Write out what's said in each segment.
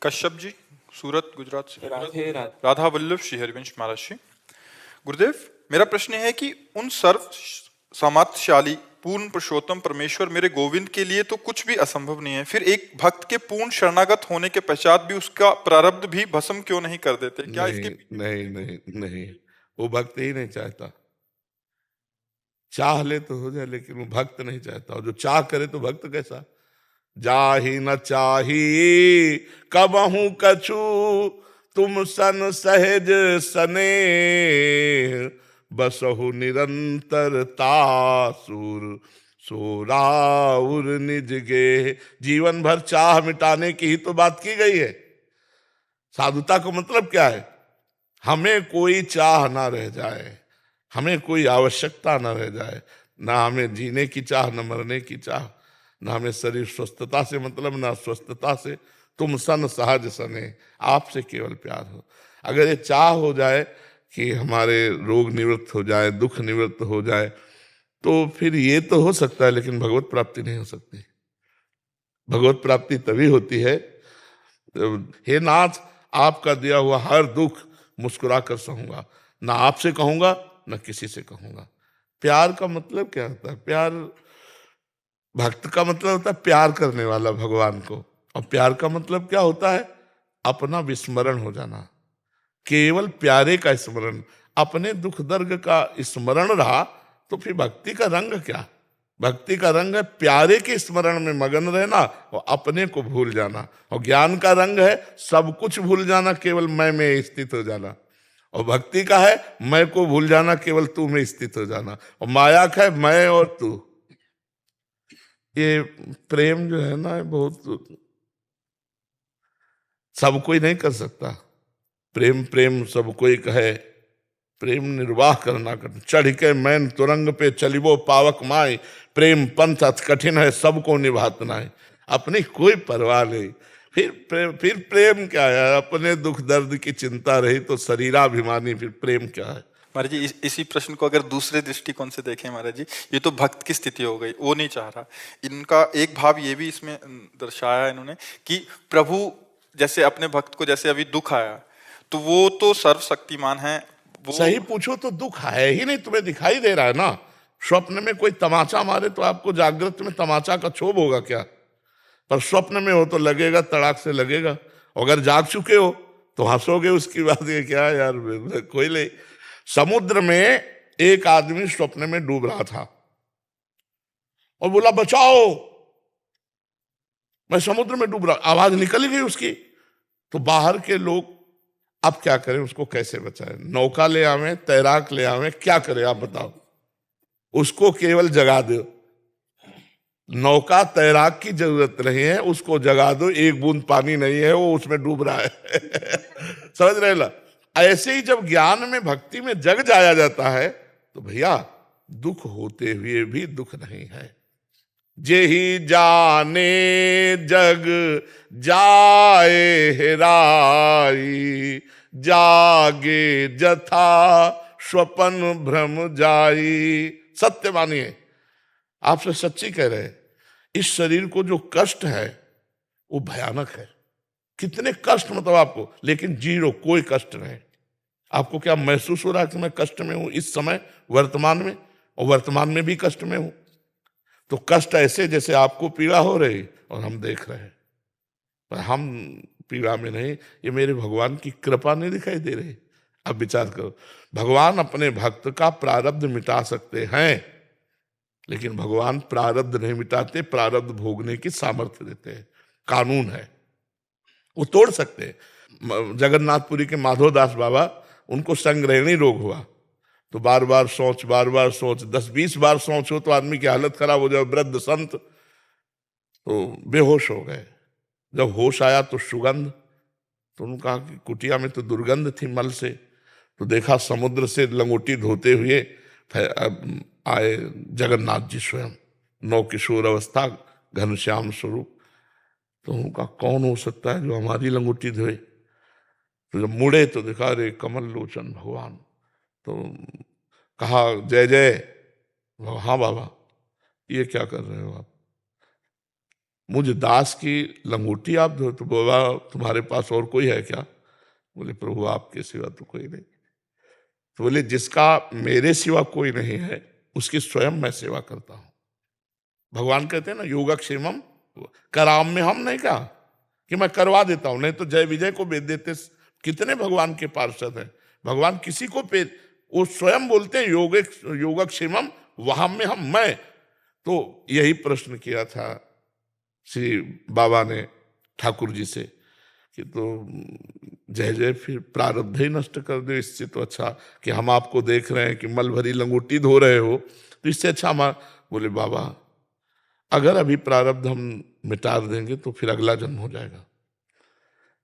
कश्यप जी, सूरत, गुजरात से। राधे राधे। राधा वल्लभ श्री हरिवंश महाराज जी। गुरुदेव, मेरा प्रश्न है कि उन सर्व सामर्थ्यशाली पूर्ण पुरुषोत्तम परमेश्वर मेरे गोविंद के लिए तो कुछ भी असंभव नहीं है, फिर एक भक्त के पूर्ण शरणागत होने के पश्चात भी उसका प्रारब्ध भी भस्म क्यों नहीं कर देते? क्या नहीं, इसके नहीं नहीं नहीं, वो भक्त ही नहीं चाहता। चाह ले तो हो जाए, लेकिन वो भक्त नहीं चाहता। और जो चाह करे तो भक्त कैसा? जाहि न चाही कबहू कछु, तुम सन सहज सने, बसहु निरंतर तासुर, सोराउर निज गे। जीवन भर चाह मिटाने की ही तो बात की गई है। साधुता का मतलब क्या है? हमें कोई चाह ना रह जाए, हमें कोई आवश्यकता ना रह जाए, ना हमें जीने की चाह, न मरने की चाह, ना हमें शरीर स्वस्थता से मतलब, ना स्वस्थता से। तुम सन सहज सने, आपसे केवल प्यार हो। अगर ये चाह हो जाए कि हमारे रोग निवृत्त हो जाए, दुख निवृत्त हो जाए, तो फिर ये तो हो सकता है, लेकिन भगवत प्राप्ति नहीं हो सकती। भगवत प्राप्ति तभी होती है, हे नाथ, आपका दिया हुआ हर दुख मुस्कुरा कर सहूंगा, ना आपसे कहूंगा ना किसी से कहूंगा। प्यार का मतलब क्या होता है? प्यार, भक्त का मतलब होता है प्यार करने वाला भगवान को। और प्यार का मतलब क्या होता है? अपना विस्मरण हो जाना, केवल प्यारे का स्मरण। अपने दुख दर्द का स्मरण रहा तो फिर भक्ति का रंग क्या? भक्ति का रंग है प्यारे के स्मरण में मगन रहना और अपने को भूल जाना। और ज्ञान का रंग है सब कुछ भूल जाना, केवल मैं में स्थित हो जाना। और भक्ति का है मैं को भूल जाना, केवल तू में स्थित हो जाना। और माया का है मैं और तू। ये प्रेम जो है ना, बहुत सब कोई नहीं कर सकता। प्रेम प्रेम सब कोई कहे, प्रेम निर्वाह करना कठिन। चढ़ के मैन तुरंग पे चलिबो पावक माई, प्रेम पंथ अति कठिन है सबको निभात नाई। अपनी कोई परवाह नहीं। फिर प्रेम क्या है? अपने दुख दर्द की चिंता रही तो शरीराभिमानी, फिर प्रेम क्या है? महाराज जी, इसी प्रश्न को अगर दूसरे दृष्टिकोण से देखें महाराज जी, ये तो भक्त की स्थिति हो गई, वो नहीं चाह रहा। इनका एक भाव ये भी इसमें दर्शाया इन्होंने कि प्रभु जैसे अपने भक्त को, जैसे अभी दुख आया तो वो तो सर्वशक्तिमान है। वो सही पूछो तो दुख है ही नहीं, तुम्हें दिखाई दे रहा है ना। स्वप्न में कोई तमाचा मारे तो आपको जागृत में तमाचा का क्षोभ होगा क्या? पर स्वप्न में हो तो लगेगा, तड़ाक से लगेगा। अगर जाग चुके हो तो हंसोगे उसकी बात। ये क्या यार, कोई नहीं। समुद्र में एक आदमी स्वप्न में डूब रहा था और बोला बचाओ, मैं समुद्र में डूब रहा। आवाज निकल गई उसकी। तो बाहर के लोग अब क्या करें, उसको कैसे बचाएं? नौका ले आवे, तैराक ले आवे, क्या करें आप बताओ? उसको केवल जगा दो। नौका तैराक की जरूरत नहीं है, उसको जगा दो। एक बूंद पानी नहीं है, वो उसमें डूब रहा है। समझ रहे ला? ऐसे ही जब ज्ञान में भक्ति में जग जाया जाता है तो भैया दुख होते हुए भी दुख नहीं है। जेहि जाने जग जाए हेराई, जागे जथा स्वपन भ्रम जाई। सत्य मानिए, आपसे सच्ची कह रहे हैं, इस शरीर को जो कष्ट है वो भयानक है। कितने कष्ट मतलब आपको, लेकिन जीरो, कोई कष्ट नहीं। आपको क्या महसूस हो रहा है कि मैं कष्ट में हूं इस समय वर्तमान में? और वर्तमान में भी कष्ट में हूं। तो कष्ट ऐसे जैसे आपको पीड़ा हो रही और हम देख रहे हैं, पर हम पीड़ा में नहीं। ये मेरे भगवान की कृपा नहीं दिखाई दे रही? अब विचार करो, भगवान अपने भक्त का प्रारब्ध मिटा सकते हैं, लेकिन भगवान प्रारब्ध नहीं मिटाते, प्रारब्ध भोगने की सामर्थ्य देते हैं। कानून है, वो तोड़ सकते हैं। जगन्नाथपुरी के माधवदास बाबा, उनको संग्रहणी रोग हुआ तो बार बार सोच, 10-20 बार सोच हो तो आदमी की हालत खराब हो जाए। वृद्ध संत तो बेहोश हो गए। जब होश आया तो सुगंध, तो उन्होंने कहा कि कुटिया में तो दुर्गंध थी मल से। तो देखा समुद्र से लंगोटी धोते हुए आए जगन्नाथ जी स्वयं, नौ किशोर अवस्था, घनश्याम स्वरूप। तो उनका कौन हो सकता है जो हमारी लंगोटी धोए? तो जब मुड़े तो देखा रे कमल लोचन भगवान। तो कहा जय जय। हाँ बाबा, ये क्या कर रहे हो आप? मुझ दास की लंगोटी आप धो, तो बोला तुम्हारे पास और कोई है क्या? बोले प्रभु आपके सिवा तो कोई नहीं। तो बोले जिसका मेरे सिवा कोई नहीं है उसकी स्वयं मैं सेवा करता हूं। भगवान कहते हैं ना योगक्षेमम कराम में, हम नहीं कहा कि मैं करवा देता हूं, नहीं तो जय विजय को भेज देते। कितने भगवान के पार्षद हैं, भगवान किसी को पे, वो स्वयं बोलते हैं योगक्षेमम वहां में हम, मैं। तो यही प्रश्न किया था श्री बाबा ने ठाकुर जी से कि तो जय जय फिर प्रारब्ध ही नष्ट कर दो, इससे तो अच्छा कि हम आपको देख रहे हैं कि मल भरी लंगोटी धो रहे हो, तो इससे अच्छा हमारा। बोले बाबा अगर अभी प्रारब्ध हम मिटा देंगे तो फिर अगला जन्म हो जाएगा,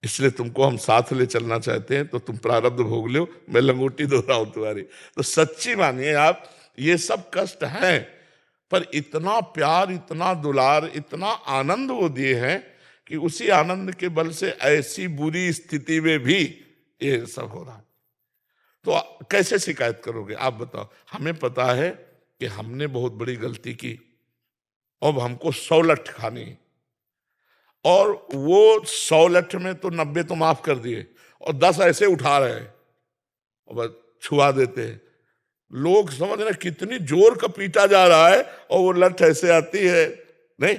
इसलिए तुमको हम साथ ले चलना चाहते हैं, तो तुम प्रारब्ध भोग लो, मैं लंगोटी धो रहा हूं तुम्हारी। तो सच्ची मानिए आप, ये सब कष्ट हैं, पर इतना प्यार, इतना दुलार, इतना आनंद वो दिए हैं कि उसी आनंद के बल से ऐसी बुरी स्थिति में भी ये सब हो रहा है। तो कैसे शिकायत करोगे आप बताओ? हमें पता है कि हमने बहुत बड़ी गलती की, अब हमको 100 लठ खानी, और वो 100 लठ में तो 90 तो माफ कर दिए और 10 ऐसे उठा रहे हैं और बस छुआ देते हैं। लोग समझ रहे कितनी जोर का पीटा जा रहा है और वो लठ ऐसे आती है। नहीं,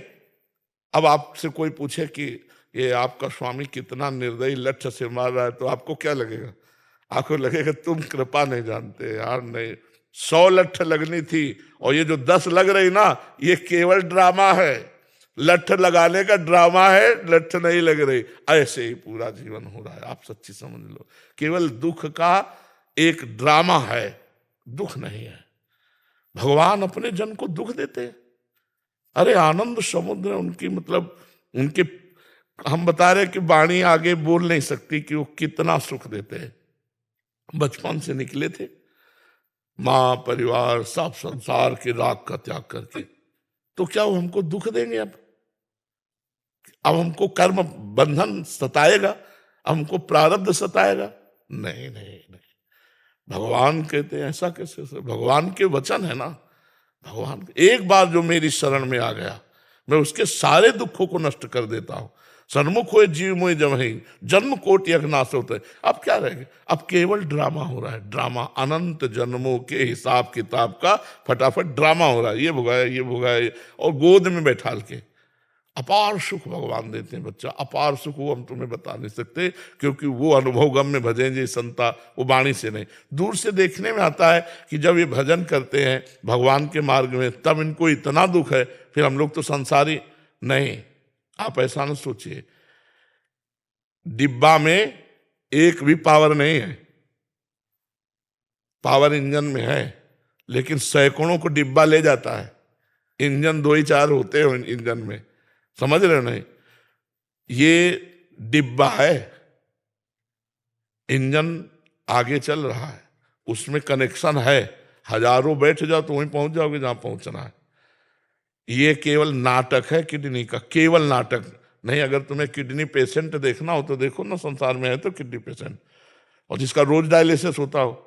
अब आपसे कोई पूछे कि ये आपका स्वामी कितना निर्दयी लठ से मार रहा है, तो आपको क्या लगेगा? आपको लगेगा तुम कृपा नहीं जानते यार। नहीं, 100 लठ लगनी थी और ये जो 10 लग रही ना, ये केवल ड्रामा है, लठ लगाने का ड्रामा है, लठ नहीं लग रही। ऐसे ही पूरा जीवन हो रहा है, आप सच्ची समझ लो। केवल दुख का एक ड्रामा है, दुख नहीं है। भगवान अपने जन को दुख देते हैं। अरे आनंद समुद्र उनकी, मतलब उनके, हम बता रहे कि वाणी आगे बोल नहीं सकती कि वो कितना सुख देते हैं। बचपन से निकले थे, माँ परिवार सब संसार के राग का त्याग करके, तो क्या वो हमको दुख देंगे? अब हमको कर्म बंधन सताएगा, हमको प्रारब्ध सताएगा? नहीं नहीं नहीं। भगवान कहते हैं ऐसा कैसे? भगवान के वचन है ना। भगवान एक बार जो मेरी शरण में आ गया, मैं उसके सारे दुखों को नष्ट कर देता हूं। सन्मुख हुए जीव मोहि जमहि, जन्म कोटि अघनाश होते हैं। अब क्या रहेगा? अब केवल ड्रामा हो रहा है, ड्रामा। अनंत जन्मों के हिसाब किताब का फटाफट ड्रामा हो रहा है। ये भुगाए, ये भुगाए, और गोद में बैठाल के अपार सुख भगवान देते हैं। बच्चा अपार सुख वो हम तुम्हें बता नहीं सकते, क्योंकि वो अनुभव गम में भजेंगे संता, वो वाणी से नहीं। दूर से देखने में आता है कि जब ये भजन करते हैं भगवान के मार्ग में, तब इनको इतना दुख है, फिर हम लोग तो संसारी नहीं। आप ऐसा न सोचिए, डिब्बा में एक भी पावर नहीं है, पावर इंजन में है, लेकिन सैकड़ों को डिब्बा ले जाता है। इंजन 2 ही 4 होते हैं इंजन में, समझ रहे हो? नहीं, ये डिब्बा है, इंजन आगे चल रहा है, उसमें कनेक्शन है। हजारों बैठ जाओ तो वहीं पहुंच जाओगे जहां पहुंचना है। ये केवल नाटक है किडनी का, केवल नाटक। नहीं, अगर तुम्हें किडनी पेशेंट देखना हो तो देखो ना, संसार में है तो किडनी पेशेंट, और जिसका रोज डायलिसिस होता हो,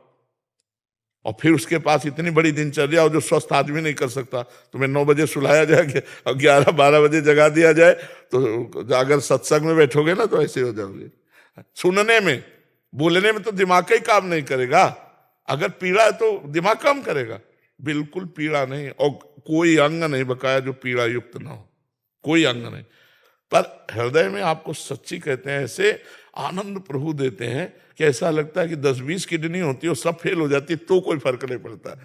और फिर उसके पास इतनी बड़ी दिनचर्या हो जो स्वस्थ आदमी नहीं कर सकता। तुम्हें 9 बजे सुलाया जाए और 11-12 बजे जगा दिया जाए, तो अगर सत्संग में बैठोगे ना तो ऐसे हो जाओगे। सुनने में, बोलने में तो दिमाग ही काम नहीं करेगा। अगर पीड़ा है तो दिमाग काम करेगा? बिल्कुल पीड़ा नहीं, और कोई अंग नहीं बकाया जो पीड़ा युक्त ना हो, कोई अंग नहीं। पर हृदय में आपको सच्ची कहते हैं, ऐसे आनंद प्रभु देते हैं कि ऐसा लगता है कि 10-20 किडनी होती है और सब फेल हो जाती है तो कोई फर्क नहीं पड़ता।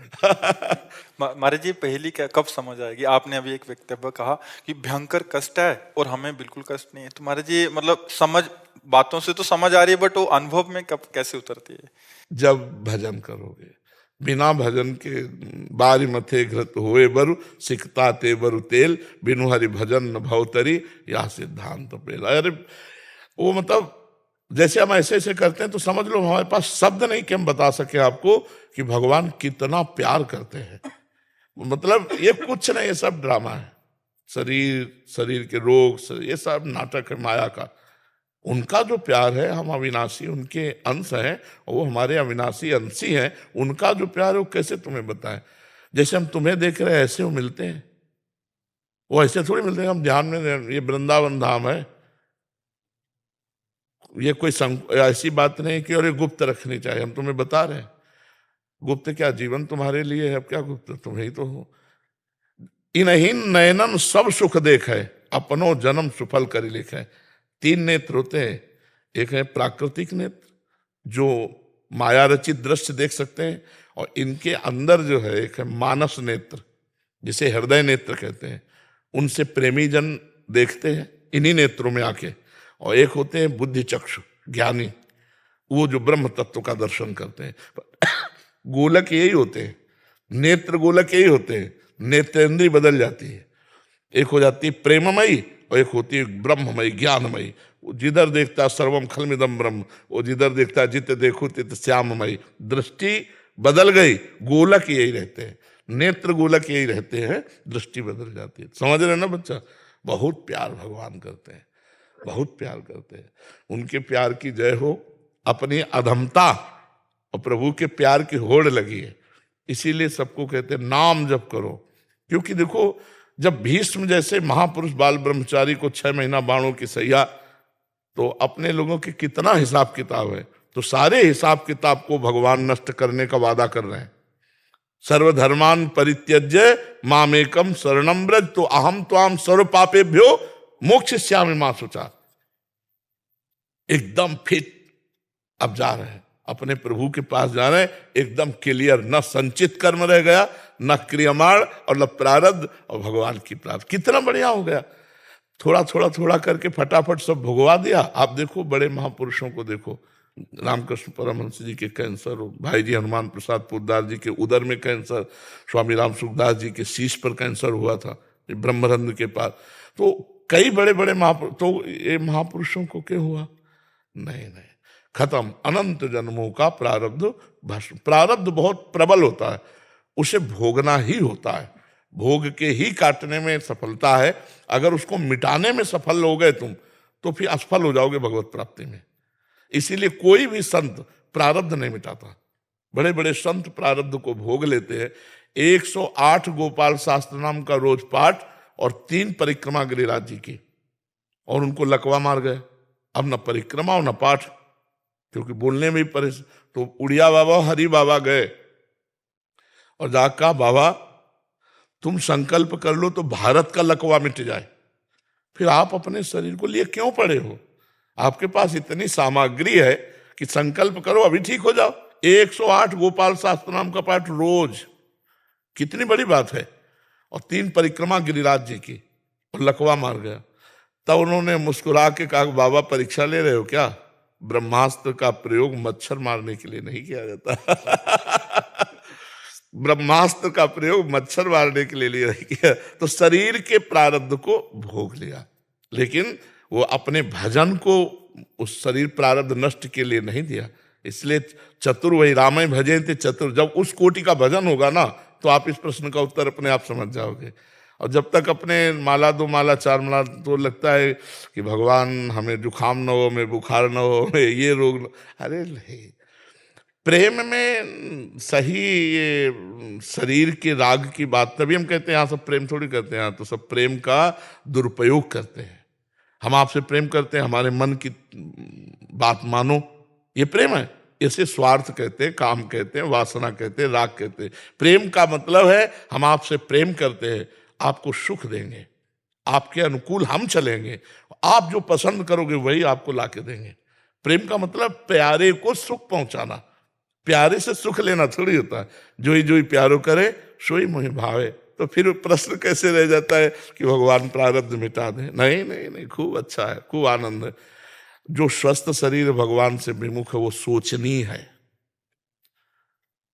महाराज जी, पहली क्या कब समझ आएगी? आपने अभी एक वक्तव्य कहा कि भयंकर कष्ट है और हमें बिल्कुल कष्ट नहीं है। तो महाराज जी, मतलब समझ, बातों से तो समझ आ रही है, बट वो अनुभव में कब, कैसे उतरती है? जब भजन करोगे। बिना भजन के बारी मथे घृत होए बरु, सिकता ते बरु तेल, बिनु हरि भजन न भवतरी, या सिद्धांत पेल। अरे वो मतलब जैसे हम ऐसे ऐसे करते हैं तो समझ लो हमारे पास शब्द नहीं कि हम बता सके आपको कि भगवान कितना प्यार करते हैं। मतलब ये कुछ नहीं, ये सब ड्रामा है। शरीर के रोग, ये सब नाटक है माया का। उनका जो प्यार है, हम अविनाशी उनके अंश हैं और वो हमारे अविनाशी अंशी हैं। उनका जो प्यार है वो कैसे तुम्हें बताएं? जैसे हम तुम्हें देख रहे हैं ऐसे वो मिलते हैं, वो ऐसे थोड़ी मिलते हैं हम ध्यान में, ये वृंदावन धाम है, ये कोई ऐसी बात नहीं कि और ये गुप्त रखनी चाहिए। हम तुम्हें बता रहे हैं, गुप्त क्या, जीवन तुम्हारे लिए है, अब क्या गुप्त, तुम ही तो हो। इन्हीं नयनन सब सुख देख है, अपनो जन्म सुफल कर लिख है। 3 नेत्र होते हैं, एक है प्राकृतिक नेत्र जो माया रचित दृश्य देख सकते हैं, और इनके अंदर जो है एक है मानस नेत्र जिसे हृदय नेत्र कहते हैं, उनसे प्रेमी जन देखते हैं इन्हीं नेत्रों में आके। और एक होते हैं बुद्धि चक्षु ज्ञानी, वो जो ब्रह्म तत्व का दर्शन करते हैं। गोलक यही होते हैं, नेत्र गोलक यही होते हैं, नेत्रेंद्री बदल जाती है, एक हो जाती है प्रेममयी और एक होती है ब्रह्ममयी ज्ञानमयी। वो जिधर देखता सर्वम खलमिदम ब्रह्म, वो जिधर देखता जित देखो तित श्याममयी। दृष्टि बदल गई, गोलक यही रहते हैं, नेत्र गोलक यही रहते हैं, दृष्टि बदल जाती है। समझ रहे ना बच्चा? बहुत प्यार भगवान करते हैं, बहुत प्यार करते हैं। उनके प्यार की जय हो। अपनी अधमता और प्रभु के प्यार की होड़ लगी है, इसीलिए सबको कहते हैं नाम जप करो। क्योंकि देखो, जब भीष्म जैसे महापुरुष बाल ब्रह्मचारी को 6 महीना बाणों की सैया, तो अपने लोगों की कितना हिसाब किताब है, तो सारे हिसाब किताब को भगवान नष्ट करने का वादा कर रहे हैं। सर्वधर्मान परित्यज्य मामेकम शरणम व्रज, तो अहम त्वाम सर्व पापेभ्यो मोक्षयिष्यामि मा शुचा। एकदम फिट अब जा रहे हैं, अपने प्रभु के पास जा रहे हैं, एकदम क्लियर, न संचित कर्म रह गया, न क्रियमाण और न प्रारब्ध, और भगवान की प्राप्ति। कितना बढ़िया हो गया, थोड़ा थोड़ा थोड़ा करके फटाफट सब भुगवा दिया। आप देखो बड़े महापुरुषों को देखो, रामकृष्ण परमहंस जी के कैंसर हो, भाई जी हनुमान प्रसाद पोद्दार जी के उदर में कैंसर, स्वामी राम सुखदास जी के शीश पर कैंसर हुआ था ब्रह्मरंध्र के पास। तो कई बड़े बड़े महापुरुष, तो ये महापुरुषों को क्या हुआ? नहीं नहीं, खत्म। अनंत जन्मों का प्रारब्ध भस्म। प्रारब्ध बहुत प्रबल होता है, उसे भोगना ही होता है, भोग के ही काटने में सफलता है। अगर उसको मिटाने में सफल हो गए तुम, तो फिर असफल हो जाओगे भगवत प्राप्ति में। इसीलिए कोई भी संत प्रारब्ध नहीं मिटाता। बड़े बड़े संत प्रारब्ध को भोग लेते हैं। 108 गोपाल शास्त्र नाम का रोज पाठ और 3 परिक्रमा गिरिराज जी की, और उनको लकवा मार गए। अब न परिक्रमा और न पाठ, क्योंकि बोलने में ही तो उड़िया बाबा हरि बाबा गए और जाकर कहा, बाबा तुम संकल्प कर लो तो भारत का लकवा मिट जाए, फिर आप अपने शरीर को लिए क्यों पड़े हो? आपके पास इतनी सामग्री है कि संकल्प करो, अभी ठीक हो जाओ। 108 गोपाल शास्त्र नाम का पाठ रोज, कितनी बड़ी बात है। और 3 परिक्रमा गिरिराज जी की, और लकवा मार गया। तब उन्होंने मुस्कुरा के कहा, बाबा परीक्षा ले रहे हो क्या? ब्रह्मास्त्र का प्रयोग मच्छर मारने के लिए नहीं किया जाता। ब्रह्मास्त्र का प्रयोग मच्छर मारने के लिए नहीं किया। तो शरीर के प्रारब्ध को भोग लिया, लेकिन वो अपने भजन को उस शरीर प्रारब्ध नष्ट के लिए नहीं दिया। इसलिए चतुर वही रामय भजे थे चतुर। जब उस कोटि का भजन होगा ना, तो आप इस प्रश्न का उत्तर अपने आप समझ जाओगे। और जब तक अपने माला 2 माला 4 माला, तो लगता है कि भगवान हमें जुखाम न हो, हमें बुखार न हो, हमें ये रोग न। अरे नहीं, प्रेम में सही ये शरीर के राग की बात, तभी हम कहते हैं यहाँ सब प्रेम थोड़ी करते हैं, यहाँ तो सब प्रेम का दुरुपयोग करते हैं। हम आपसे प्रेम करते हैं, हमारे मन की बात मानो, ये प्रेम है। इसे स्वार्थ कहते हैं, काम कहते हैं, वासना कहते हैं, राग कहते हैं। प्रेम का मतलब है हम आपसे प्रेम करते हैं, आपको सुख देंगे, आपके अनुकूल हम चलेंगे, आप जो पसंद करोगे वही आपको लाके देंगे। प्रेम का मतलब प्यारे को सुख पहुंचाना। प्यारे से सुख लेना थोड़ी होता है। जो ही प्यारो करे सोई मोहि भावे। तो फिर प्रश्न कैसे रह जाता है कि भगवान प्रारब्ध मिटा दें? नहीं नहीं नहीं, खूब अच्छा है, खूब आनंद है। जो स्वस्थ शरीर भगवान से विमुख है वो सोचनीय है,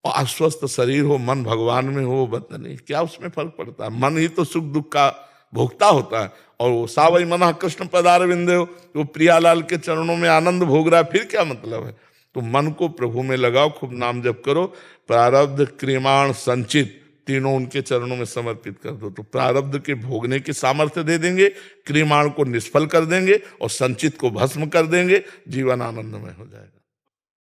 और अस्वस्थ शरीर हो, मन भगवान में हो, बदनी, क्या उसमें फर्क पड़ता है? मन ही तो सुख दुख का भोगता होता है। और वो सावई मना कृष्ण पदार विंदे हो, वो प्रियालाल के चरणों में आनंद भोग रहा है, फिर क्या मतलब है? तो मन को प्रभु में लगाओ, खूब नाम जप करो, प्रारब्ध क्रियमाण संचित तीनों उनके चरणों में समर्पित कर दो, तो प्रारब्ध के भोगने की सामर्थ्य दे देंगे, क्रियमाण को निष्फल कर देंगे और संचित को भस्म कर देंगे। जीवन आनंदमय हो जाएगा।